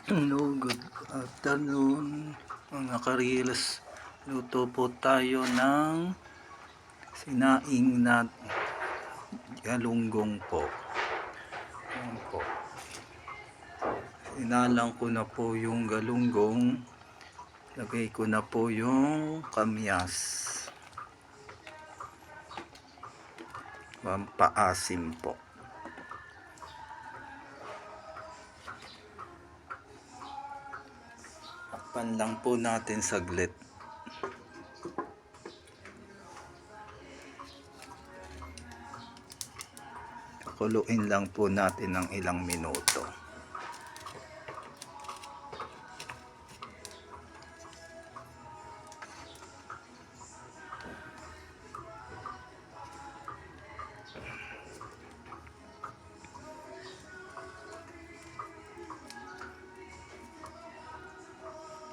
Hello, good afternoon mga ka-reels. Luto po tayo ng sinaing na galunggong po. Ayan po. Sinalang ko na po yung galunggong. Lagay ko na po yung kamyas. Pampaasim po. Takpan lang po natin saglit. Kuluin lang po natin ng ilang minuto.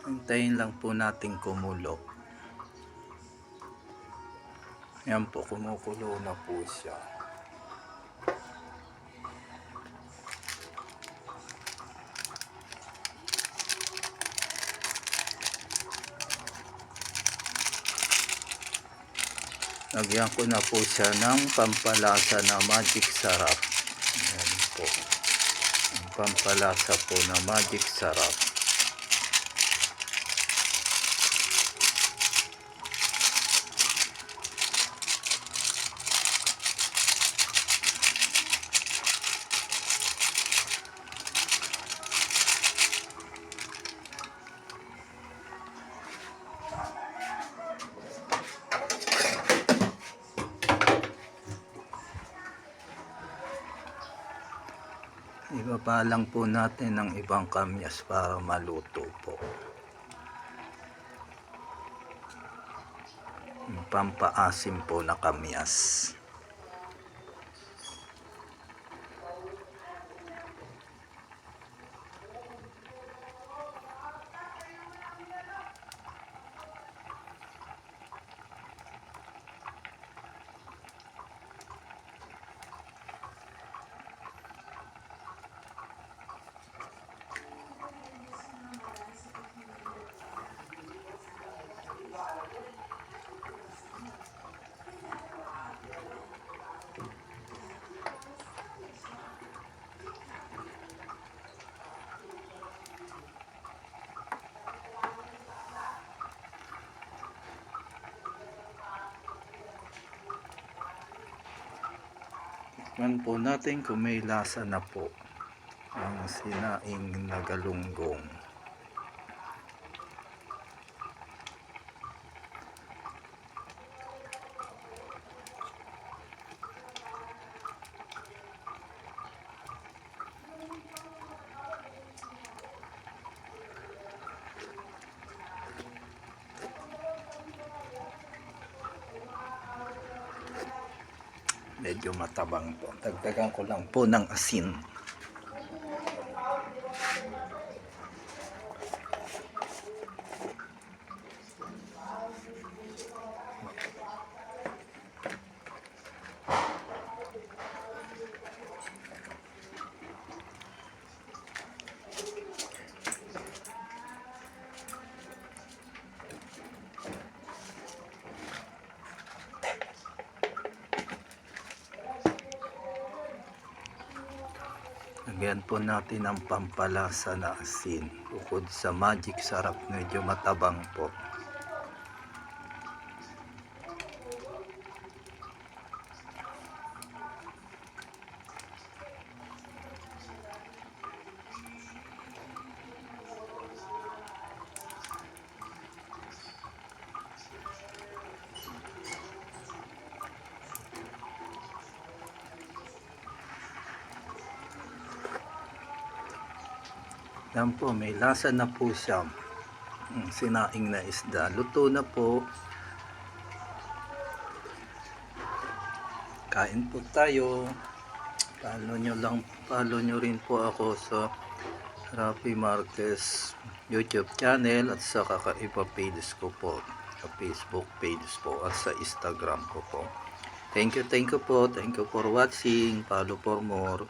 Hintayin lang po natin kumulo. Yan po, kumukulo na po siya. Lagyan ko na po siya ng pampalasa na magic sarap. Yan po. Ang pampalasa po na magic sarap. Ibaba lang po natin ng ibang kamyas para maluto po. Pampaasim po na kamyas. Tikman po natin kung may lasa na po ang sinaing na galunggong. Medyo matabang po. Dagdagan ko lang po ng asin. Lagyan po natin ang pampalasa na asin. Bukod sa magic sarap, medyo matabang po. Yan po, may lasa na po siya. Sinaing na isda. Luto na po. Kain po tayo. Follow nyo rin po ako sa Rafi Marquez YouTube channel at sa kakaiba pages ko po. Sa Facebook pages po at sa Instagram ko po. Thank you po. Thank you for watching. Follow for more.